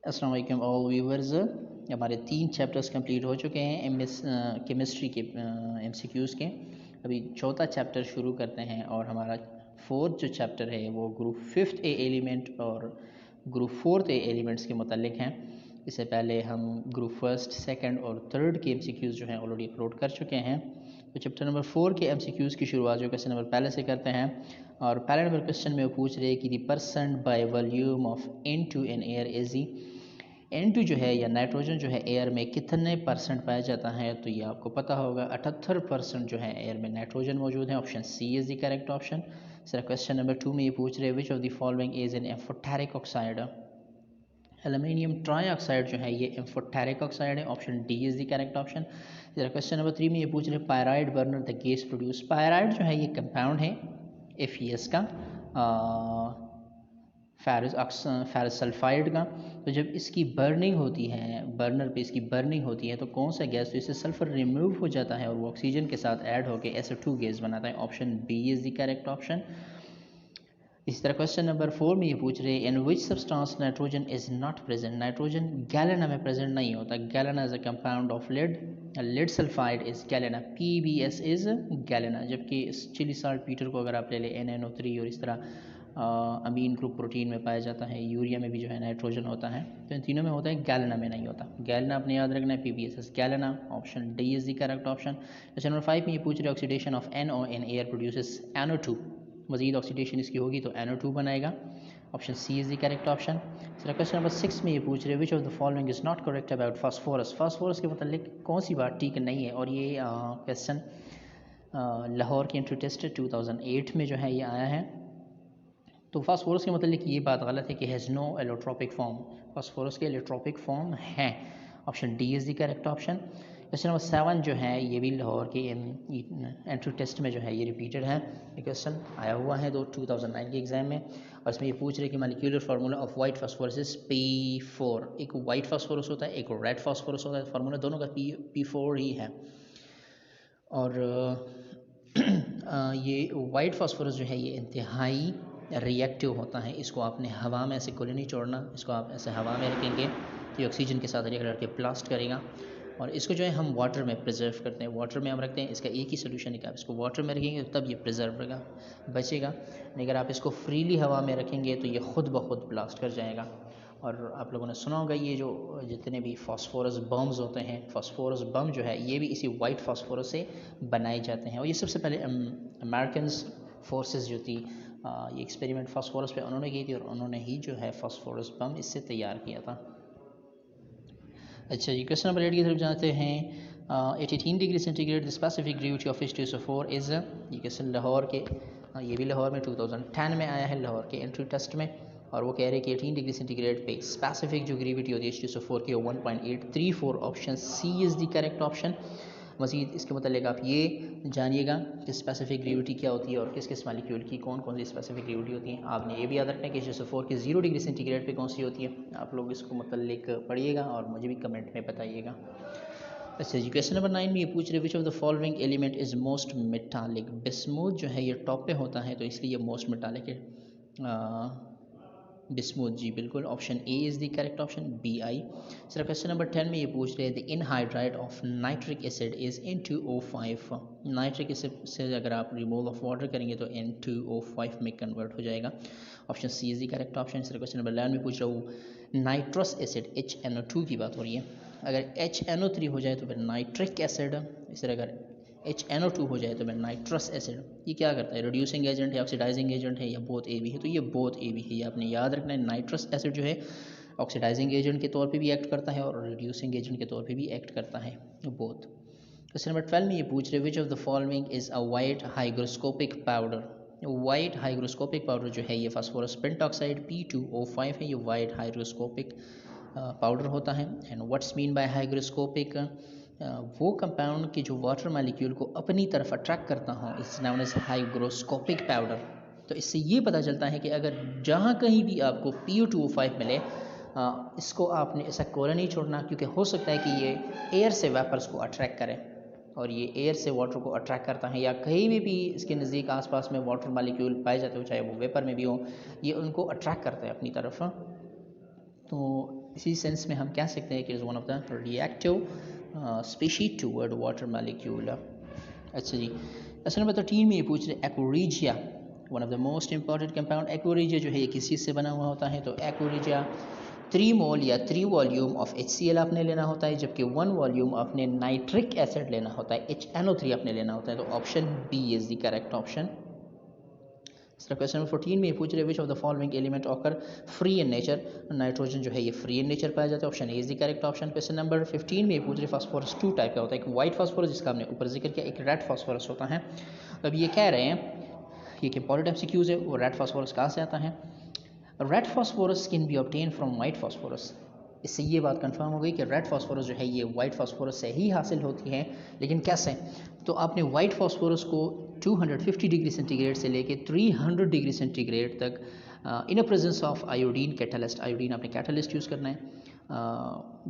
अस्सलाम वालेकुम all viewers. हमारे 3 चैप्टर्स कंप्लीट हो चुके हैं केमिस्ट्री के एमसीक्यूज़ के। अभी चौथा चैप्टर शुरू करते हैं और हमारा फोर्थ जो चैप्टर है वो ग्रुप 5th ए एलिमेंट और ग्रुप 4th ए एलिमेंट्स के मुतालिक हैं। इससे पहले हम ग्रुप फर्स्ट, सेकंड और थर्ड के एमसीक्यूज़ जो हैं ऑलरेडी अपलोड कर चुके हैं। तो चैप्टर नंबर 4 के एमसीक्यूज़ की शुरुआत जो क्वेश्चन नंबर पहले से करते हैं। और पहले नंबर क्वेश्चन में वो पूछ रहे हैं कि the percent by volume of N2 in air is N2 जो है या नाइट्रोजन जो है एयर में कितने परसेंट पाया जाता है, तो ये आपको पता होगा 78% जो है एयर में नाइट्रोजन मौजूद है। Option C is the correct option. Sir question number 2 में ये पूछ रहे हैं which of the following is an amphoteric oxide. Aluminium trioxide जो है ये एम्फोटेरिक ऑक्साइड है। Option D is the correct option. जरा क्वेश्चन नंबर 3 में ये पूछ रहे हैं pyrite burner the gas produce. Pyrite जो है ये कंपाउंड है FeS का, फेरस सल्फाइड का। तो जब इसकी बर्निंग होती है, बर्नर पे इसकी बर्निंग होती है तो कौन सा गैस, तो इससे सल्फर रिमूव हो जाता है और वो ऑक्सीजन के साथ ऐड होकर SO2 गैस बनाता है। Option B is the correct option. इसी तरह क्वेश्चन नंबर 4 में ये पूछ रहे हैं in which substance nitrogen is not present. Nitrogen galena में प्रेजेंट नहीं होता। Galena is a compound of lead sulphide is galena. PbS is galena. जबकि चिली साल्ट पीटर को अगर आप ले लें NNO3 और इस तरह अमीन ग्रुप प्रोटीन में पाया जाता है। यूरिया में भी जो है नाइट्रोजन होता है, तो इन तीनों में होता है, गैलेना में नहीं होता। गैलेना अपने याद रखना है, PbS galena. Option D is the correct option. Question number 5 में ये पूछ रहे oxidation of NO in air produces NO2। मजीद ऑक्सीडेशन इसकी होगी तो NO2 बनाएगा। Option C is the correct option. Sir question number 6 में ये पूछ रहे हैं which of the following is not correct about phosphorus. Phosphorus के मतलब कौन सी बात ठीक नहीं है, और ये क्वेश्चन लाहौर के एंट्री टेस्ट 2008 में जो है ये आया है। तो फास्फोरस के मतलब ये बात गलत है कि has no allotropic form. Phosphorus के एलोट्रोपिक फॉर्म हैं। Option D is the correct option. Question number 7 जो है ये भी लाहौर के एंट्री टेस्ट में जो है ये रिपीटेड है। ये क्वेश्चन आया हुआ है 2009 के एग्ज़ाम में, और इसमें ये पूछ रहे कि molecular formula of white phosphorus is P4। एक वाइट फास्फोरस होता है, एक रेड फास्फोरस होता है, फार्मूला दोनों का P4 ही है। और ये वाइट फास्फोरस जो है ये इंतहाई रिएक्टिव होता है। इसको आपने हवा में ऐसे खुले नहीं छोड़ना, इसको आप ऐसे हवा में रखेंगे तो ये ऑक्सीजन के साथ रिएक्ट करके ब्लास्ट करेगा। और इसको जो है हम वाटर में प्रिजर्व करते हैं, वाटर में हम रखते हैं। इसका एक ही सोल्यूशन है कि आप इसको वाटर में रखेंगे तो तब ये प्रिजर्व रहेगा, बचेगा। अगर आप इसको फ्रीली हवा में रखेंगे तो ये खुद ब खुद ब्लास्ट कर जाएगा। और आप लोगों ने सुना होगा ये जो जितने भी फास्फोरस बम्स होते हैं, फास्फोरस बम जो है ये भी इसी वाइट फास्फोरस से बनाए जाते हैं। और ये सबसे पहले अमेरिकन फोर्सेस जो थी ये एक्सपेरिमेंट फास्फोरस पे उन्होंने की थी, और उन्होंने ही जो है फास्फोरस बम इससे तैयार किया था। अच्छा जी, क्वेश्चन नंबर 8 की तरफ जाते हैं। 18 degree centigrade the specific gravity of H2SO4 is. ये क्वेश्चन लाहौर के ये भी लाहौर में 2010 में आया है, लाहौर के एंट्री टेस्ट में। और वो कह रहे हैं कि 18 डिग्री सेंटीग्रेड पे स्पेसिफिक जो ग्रेविटी होती है H2SO4 की 1.834। Option C is the correct option. मज़ीद इसके मतलब आप ये जानिएगा कि स्पेसिफिक ग्रेविटी क्या होती है और किस किस मालिक्यूल की कौन कौन सी स्पेसिफिक ग्रेविटी होती है। आपने ये भी याद रखना है कि H2SO4 की 0 डिग्री सेंटीग्रेड पे कौन सी होती है। आप लोग इसको मतलब पढ़िएगा और मुझे भी कमेंट में बताइएगा। अच्छा जी, क्वेश्चन नंबर 9 में ये पूछ रहे which of the following element is most metallic. Bismuth जो है ये टॉप पे होता है तो इसलिए ये मोस्ट मेटालिक है। बिस्मुथ जी बिल्कुल, option A is the correct option, BI। Sir question number 10 में ये पूछ रहे हैं the anhydride of nitric acid is N2O5। Nitric acid से अगर आप रिमूवल ऑफ वाटर करेंगे तो N2O5 में कन्वर्ट हो जाएगा। Option C is the correct option. Sir question number 11 में पूछ रहा हूँ नाइट्रस एसिड HNO2 की बात हो रही है। अगर HNO3 हो जाए तो फिर नाइट्रिक एसिड, इस तरह अगर HNO2 हो जाए तो फिर नाइट्रस एसिड। ये क्या करता है, रिड्यूसिंग एजेंट है, ऑक्सीडाइजिंग एजेंट है, या बोथ ए भी है। तो ये बोथ ए भी है, ये आपने याद रखना है। नाइट्रस एसिड जो है ऑक्सीडाइजिंग एजेंट के तौर पे भी एक्ट करता है और रिड्यूसिंग एजेंट के तौर पे भी एक्ट करता है, बोथ। क्वेश्चन नंबर 12 में ये पूछ रहे which of the following is a white hygroscopic powder. White hygroscopic powder जो है ये फास्फोरस पेंटॉक्साइड P2O5 है। ये वाइट हाइग्रोस्कोपिक पाउडर होता है। And what's mean by hygroscopic, वो कंपाउंड की जो वाटर मालिक्यूल को अपनी तरफ अट्रैक्ट करता हो, it's known as hygroscopic powder. तो इससे ये पता चलता है कि अगर जहाँ कहीं भी आपको PO2O5 मिले, इसको आपने ऐसा कोरा नहीं छोड़ना, क्योंकि हो सकता है कि ये एयर से वेपर्स को अट्रैक्ट करे, और ये एयर से वाटर को अट्रैक्ट करता है, या कहीं भी इसके नज़दीक आसपास में वाटर मालिक्यूल पाए जाते हो, चाहे वो वेपर में भी हो, ये उनको अट्रैक्ट करता है अपनी तरफ। तो इसी सेंस में हम कह सकते हैं कि is one of the reactive species toward water molecule. अच्छा जी, क्वेश्चन नंबर 13 में ये पूछ रहे aqua regia, one of the most important compound. Aqua regia जो है ये किस चीज़ से बना हुआ होता है? तो एक्वोरिजिया 3 मोल या 3 वॉल्यूम ऑफ HCl आपने लेना होता है, जबकि 1 वॉल्यूम आपने नाइट्रिक एसिड लेना होता है, HNO3 आपने लेना होता है। तो option B is the correct option. Question number 14 में पूछ रहे which of the following element occur free in nature. Nitrogen जो है ये फ्री इन नेचर पाया जाता है, option A is the correct option. Question number 15 में पूछ रहे फास्फोरस 2 टाइप का होता है, एक वाइट फास्फोरस जिसका हमने ऊपर जिक्र किया, एक रेड फास्फोरस होता है। अब ये कह रहे हैं ये कि इंपॉर्टेंट MCQs है, वो रेड फास्फोरस कहाँ से आता है? Red phosphorus can be obtain from white phosphorus. इससे ये बात कंफर्म हो गई कि रेड फास्फोरस जो है ये वाइट फास्फोरस से ही हासिल होती है, लेकिन कैसे? तो आपने वाइट फास्फोरस को 250 डिग्री सेंटीग्रेड से लेके 300 डिग्री सेंटीग्रेड तक in presence of iodine catalyst, iodine आपने कैटलिस्ट यूज़ करना है।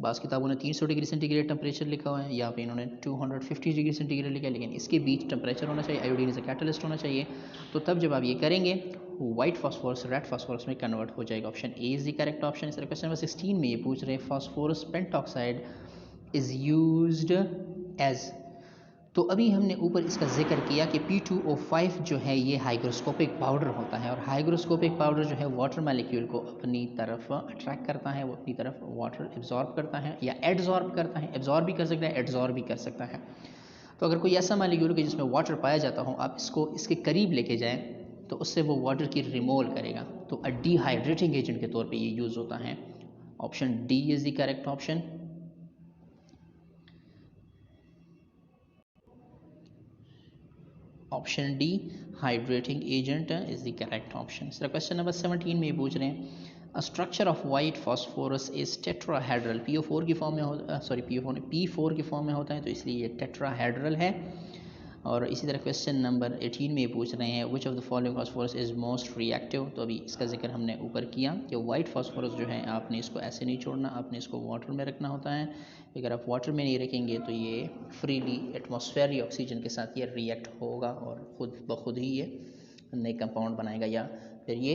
बाज़ किताबों ने 300 डिग्री सेंटीग्रेड टेम्परेचर लिखा हुआ है, यहाँ पे इन्होंने 250 डिग्री सेंटीग्रेड लिखा है, लेकिन इसके बीच टेम्परेचर होना चाहिए, आयोडीन इज अ कैटलिस्ट होना चाहिए। तो तब जब आप ये करेंगे वाइट फास्फोरस रेड फास्फोरस में कन्वर्ट हो जाएगा, option A is the correct option. इस क्वेश्चन नंबर 16 में ये पूछ रहे हैं phosphorus pentoxide is used as. तो अभी हमने ऊपर इसका जिक्र किया कि P2O5 जो है ये हाइग्रोस्कोपिक पाउडर होता है, और हाइग्रोस्कोपिक पाउडर जो है वाटर मालिक्यूल को अपनी तरफ अट्रैक्ट करता है, वो अपनी तरफ वाटर एब्जॉर्ब करता है या एडजॉर्ब करता है, एब्जॉर्ब भी कर सकता है, एडजॉर्ब भी कर सकता है। तो अगर कोई ऐसा मालिक्यूल कि जिसमें वाटर पाया जाता हो, आप इसको इसके करीब लेके जाएँ तो उससे वो वाटर की रिमोल करेगा, तो अ डिहाइड्रेटिंग एजेंट के तौर पर ये यूज़ होता है। Option D is the correct option. Option D hydrating agent is the correct option. Sir question number 17 में पूछ रहे हैं structure of white phosphorus is tetrahedral. PO4 की फॉर्म में हो सॉरी P4 की फॉर्म में होता है, तो इसलिए ये टेट्राहेड्रल है। और इसी तरह क्वेश्चन नंबर 18 में पूछ रहे हैं which of the following phosphorus is most reactive. तो अभी इसका जिक्र हमने ऊपर किया कि वाइट फास्फोरस जो है आपने इसको ऐसे नहीं छोड़ना, आपने इसको वाटर में रखना होता है। अगर आप वाटर में नहीं रखेंगे तो ये फ्रीली एटमॉस्फेरिक ऑक्सीजन के साथ ये रिएक्ट होगा और खुद ब खुद ही ये नए कंपाउंड बनाएगा, या फिर ये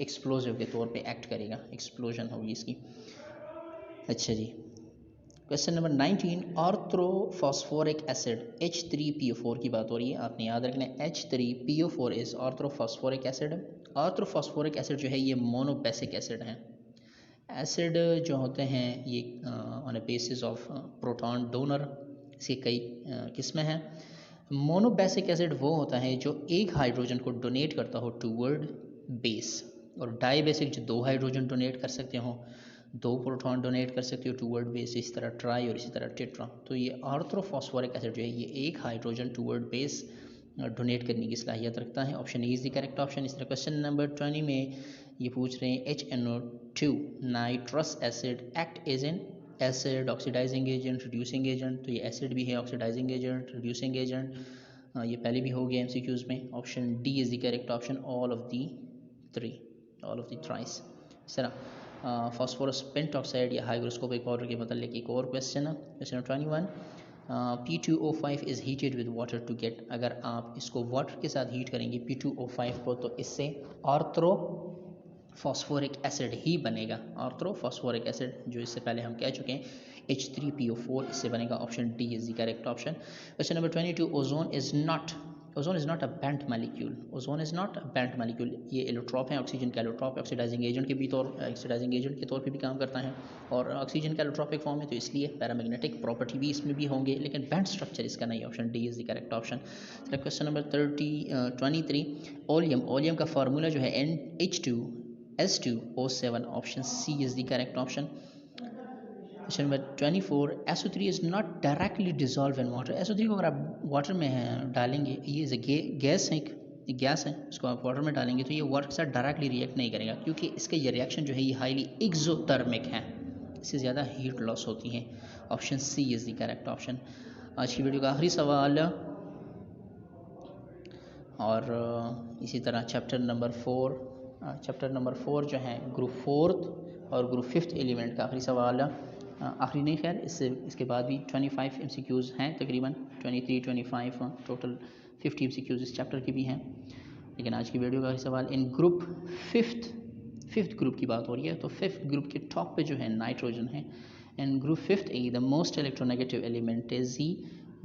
एक्सप्लोजिव के तौर पे एक्ट करेगा, एक्सप्लोजन होगी इसकी। अच्छा जी, क्वेश्चन नंबर 19 ऑर्थ्रोफॉस्फोरिक एसिड H3PO4 की बात हो रही है, आपने याद रखना है H3PO4 इज ऑर्थ्रोफॉस्फोरिक एसिड। ऑर्थ्रोफॉस्फोरिक एसिड जो है ये मोनोबेसिक एसिड है। एसिड जो होते हैं ये on a basis of proton donor, इसकी कई किस्में हैं। मोनोबेसिक एसिड वो होता है जो एक हाइड्रोजन को डोनेट करता हो टूवर्ड बेस, और डाईबेसिक जो दो हाइड्रोजन डोनेट कर सकते हो, दो प्रोटॉन डोनेट कर सकते हो टूवर्ड बेस, इसी तरह ट्राई और इसी तरह टेट्रा। तो ये ऑर्थ्रोफॉस्फोरिक एसिड जो है ये एक हाइड्रोजन टूवर्ड बेस डोनेट करने की सलाहियत रखता है, option A is the correct option. इस तरह क्वेश्चन नंबर 20 में ये पूछ रहे हैं HNO2 nitrous acid act as an acid, oxidising agent, reducing agent. तो ये एसिड भी है, ऑक्सीडाइजिंग एजेंट, रिड्यूसिंग एजेंट, ये पहले भी हो गया MCQs में। Option D is the correct option, all of the thrice. इस तरह फास्फोरस पेंटॉक्साइड या हाइग्रोस्कोपिक पाउडर के मतलब एक और क्वेश्चन है, question 21 P2O5 is heated with water to get. अगर आप इसको वाटर के साथ हीट करेंगे P2O5 को, तो इससे ऑर्थ्रोफॉस्फोरिक एसिड ही बनेगा। ऑर्थ्रोफॉस्फोरिक एसिड जो इससे पहले हम कह चुके हैं H3PO4 इससे बनेगा, option D is the correct option. Question number 22 ozone is not a bent molecule. Ozone is not a bent molecule, ये एलोट्रॉप है, ऑक्सीजन का एलोट्रॉप, ऑक्सीडाइजिंग एजेंट के तौर पे भी काम करता है, और ऑक्सीजन का एलोट्रॉपिक फॉर्म है, तो इसलिए पैरामैग्नेटिक प्रॉपर्टी भी इसमें भी होंगे, लेकिन बेंट स्ट्रक्चर इसका नहीं, option D is the correct option. Question number 23 oleum का फार्मूला जो है NH2S2O7, option C is the correct option. Question number 24 SO3 is not directly dissolve in water. SO3 को अगर आप वाटर में डालेंगे, ये इज़ गैस है, एक गैस है, इसको आप वाटर में डालेंगे तो ये वाटर के साथ डायरेक्टली रिएक्ट नहीं करेगा, क्योंकि इसका ये रिएक्शन जो है ये हाईली एक्सोथर्मिक है, इससे ज़्यादा हीट लॉस होती है, option C is the correct option. आज की वीडियो का आखिरी सवाल, और इसी तरह चैप्टर नंबर 4 जो है ग्रुप 4 और ग्रुप 5 एलिमेंट का आखिरी सवाल, आखिरी नहीं खैर, इसके बाद भी 25 MCQs हैं तकरीबन, 23-25 टोटल 50 MCQs इस चैप्टर की भी हैं। लेकिन आज की वीडियो का सवाल, इन ग्रुप फिफ्थ ग्रुप की बात हो रही है, तो फिफ्थ ग्रुप के टॉप पे जो है नाइट्रोजन है। And group fifth A the most electronegative element is the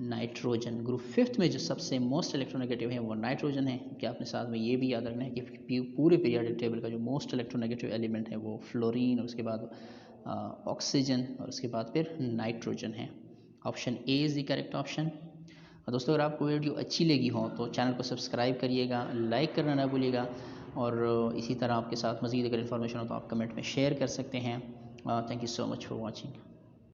nitrogen. Group fifth में जो सबसे मोस्ट इलेक्ट्रोनेगेटिव है वो नाइट्रोजन है। कि आपने साथ में ये भी याद रखना है कि पूरे पीरियोडिक टेबल का जो मोस्ट इलेक्ट्रोनेगेटिव एलिमेंट है वो फ्लोरीन, और उसके बाद ऑक्सीजन, और उसके बाद फिर नाइट्रोजन है। Option A is the correct option. दोस्तों अगर आपको वीडियो अच्छी लगी हो तो चैनल को सब्सक्राइब करिएगा, लाइक करना ना भूलिएगा, और इसी तरह आपके साथ मज़ीद अगर इन्फॉर्मेशन हो तो आप कमेंट में शेयर कर सकते हैं। Thank you so much for watching.